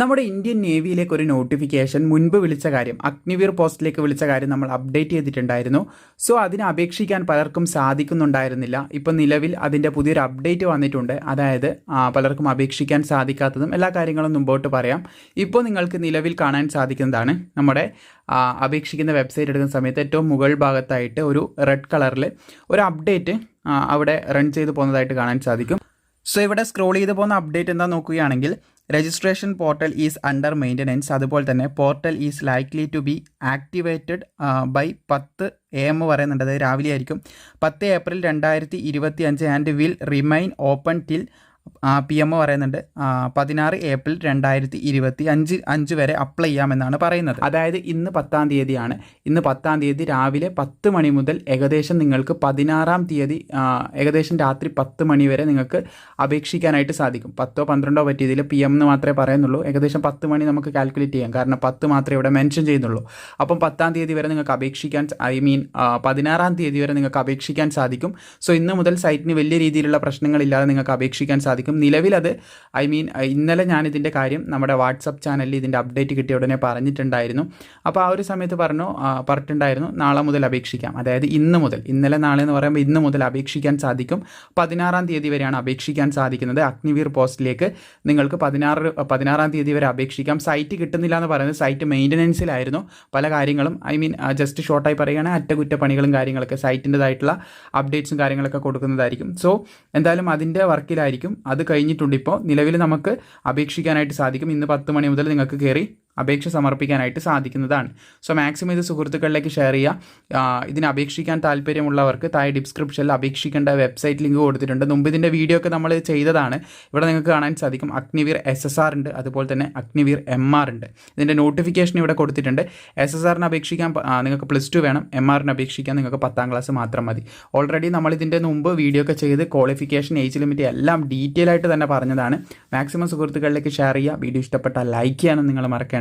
നമ്മുടെ ഇന്ത്യൻ നേവിയിലേക്ക് ഒരു നോട്ടിഫിക്കേഷൻ മുൻപ് വിളിച്ച കാര്യം, അഗ്നിവീർ പോസ്റ്റിലേക്ക് വിളിച്ച കാര്യം നമ്മൾ അപ്ഡേറ്റ് ചെയ്തിട്ടുണ്ടായിരുന്നു. സോ അതിന് അപേക്ഷിക്കാൻ പലർക്കും സാധിക്കുന്നുണ്ടായിരുന്നില്ല. ഇപ്പോൾ നിലവിൽ അതിൻ്റെ പുതിയൊരു അപ്ഡേറ്റ് വന്നിട്ടുണ്ട്. അതായത് പലർക്കും അപേക്ഷിക്കാൻ സാധിക്കാത്തതും എല്ലാ കാര്യങ്ങളും മുമ്പോട്ട് പറയാം. ഇപ്പോൾ നിങ്ങൾക്ക് നിലവിൽ കാണാൻ സാധിക്കുന്നതാണ് നമ്മുടെ അപേക്ഷിക്കുന്ന വെബ്സൈറ്റ് എടുക്കുന്ന സമയത്ത് ഏറ്റവും മുകൾ ഭാഗത്തായിട്ട് ഒരു റെഡ് കളറിൽ ഒരു അപ്ഡേറ്റ് അവിടെ റൺ ചെയ്ത് പോകുന്നതായിട്ട് കാണാൻ സാധിക്കും. സോ ഇവിടെ സ്ക്രോൾ ചെയ്ത് പോകുന്ന അപ്ഡേറ്റ് എന്താ നോക്കുകയാണെങ്കിൽ, registration portal is under maintenance, അതുപോലെ തന്നെ portal is likely to be activated by 10 AM പറയുന്നുണ്ട്. അതായത് രാവിലെ ആയിരിക്കും. 10 April 2025 and will remain open till PM പറയുന്നുണ്ട് 16 ഏപ്രിൽ 2025 വരെ അപ്ലൈ ചെയ്യാമെന്നാണ് പറയുന്നത്. അതായത് ഇന്ന് 10-ാം തീയതിയാണ്. ഇന്ന് 10-ാം തീയതി രാവിലെ 10 മണി മുതൽ ഏകദേശം നിങ്ങൾക്ക് 16-ാം തീയതി ഏകദേശം രാത്രി 10 മണി വരെ നിങ്ങൾക്ക് അപേക്ഷിക്കാനായിട്ട് സാധിക്കും. 10-ഓ 12-ഓ പറ്റിയതിൽ PM എന്ന് മാത്രമേ പറയുന്നുള്ളൂ. ഏകദേശം 10 മണി നമുക്ക് കാൽക്കുലേറ്റ് ചെയ്യാം, കാരണം 10 മാത്രമേ ഇവിടെ മെൻഷൻ ചെയ്യുന്നുള്ളൂ. അപ്പം 10-ാം തീയതി വരെ നിങ്ങൾക്ക് അപേക്ഷിക്കാൻ 16-ാം തീയതി വരെ നിങ്ങൾക്ക് അപേക്ഷിക്കാൻ സാധിക്കും. സോ ഇന്ന് മുതൽ സൈറ്റിന് വലിയ രീതിയിലുള്ള പ്രശ്നങ്ങളില്ലാതെ നിങ്ങൾക്ക് അപേക്ഷിക്കാൻ സാധിക്കും. നിലവിലത് ഇന്നലെ ഞാൻ ഇതിൻ്റെ കാര്യം നമ്മുടെ വാട്സപ്പ് ചാനലിൽ ഇതിൻ്റെ അപ്ഡേറ്റ് കിട്ടിയ ഉടനെ പറഞ്ഞിട്ടുണ്ടായിരുന്നു. അപ്പോൾ ആ ഒരു സമയത്ത് പറഞ്ഞിട്ടുണ്ടായിരുന്നു നാളെ മുതൽ അപേക്ഷിക്കാം. അതായത് ഇന്ന് മുതൽ, ഇന്നലെ നാളെ എന്ന് പറയുമ്പോൾ ഇന്ന് മുതൽ അപേക്ഷിക്കാൻ സാധിക്കും. 16-ാം തീയതി വരെയാണ് അപേക്ഷിക്കാൻ സാധിക്കുന്നത്. അഗ്നിവീർ പോസ്റ്റിലേക്ക് നിങ്ങൾക്ക് 16-ാം തീയതി വരെ അപേക്ഷിക്കാം. സൈറ്റ് കിട്ടുന്നില്ല എന്ന് പറയുന്നത് സൈറ്റ് മെയിൻ്റനൻസിലായിരുന്നു. പല കാര്യങ്ങളും ജസ്റ്റ് ഷോർട്ടായി പറയുകയാണെങ്കിൽ അറ്റകുറ്റപ്പണികളും കാര്യങ്ങളൊക്കെ സൈറ്റിൻ്റെതായിട്ടുള്ള അപ്ഡേറ്റ്സും കാര്യങ്ങളൊക്കെ കൊടുക്കുന്നതായിരിക്കും. സോ എന്തായാലും അതിൻ്റെ വർക്കിലായിരിക്കും. അത് കഴിഞ്ഞിട്ടുണ്ട്. ഇപ്പോൾ നിലവിൽ നമുക്ക് അപേക്ഷിക്കാനായിട്ട് സാധിക്കും. ഇന്ന് 10 മണി മുതൽ നിങ്ങൾക്ക് കയറി അപേക്ഷ സമർപ്പിക്കാനായിട്ട് സാധിക്കുന്നതാണ്. സോ മാക്സിമം ഇത് സുഹൃത്തുക്കളിലേക്ക് ഷെയർ ചെയ്യുക. ഇതിന് അപേക്ഷിക്കാൻ താല്പര്യമുള്ളവർക്ക് താഴെ ഡിസ്ക്രിപ്ഷനിൽ അപേക്ഷിക്കേണ്ട വെബ്സൈറ്റ് ലിങ്ക് കൊടുത്തിട്ടുണ്ട്. മുമ്പ് ഇതിൻ്റെ വീഡിയോ ഒക്കെ നമ്മൾ ചെയ്തതാണ്. ഇവിടെ നിങ്ങൾക്ക് കാണാൻ സാധിക്കും. അഗ്നിവീർ SSR ഉണ്ട്, അതുപോലെ തന്നെ അഗ്നിവീർ MR ഉണ്ട്. ഇതിൻ്റെ നോട്ടിഫിക്കേഷൻ ഇവിടെ കൊടുത്തിട്ടുണ്ട്. SSRന് അപേക്ഷിക്കാൻ നിങ്ങൾക്ക് +2 വേണം. MRന് അപേക്ഷിക്കാൻ നിങ്ങൾക്ക് 10-ാം ക്ലാസ് മാത്രം മതി. ഓൾറെഡി നമ്മളിതിൻ്റെ മുമ്പ് വീഡിയോ ഒക്കെ ചെയ്ത് ക്വാളിഫിക്കേഷൻ, ഏജ് ലിമിറ്റ് എല്ലാം ഡീറ്റെയിൽ ആയിട്ട് തന്നെ പറഞ്ഞതാണ്. മാക്സിമം സുഹൃത്തുക്കളിലേക്ക് ഷെയർ ചെയ്യുക. വീഡിയോ ഇഷ്ടപ്പെട്ടാൽ ലൈക്ക് ചെയ്യാനും നിങ്ങൾ മറക്കേണ്ട.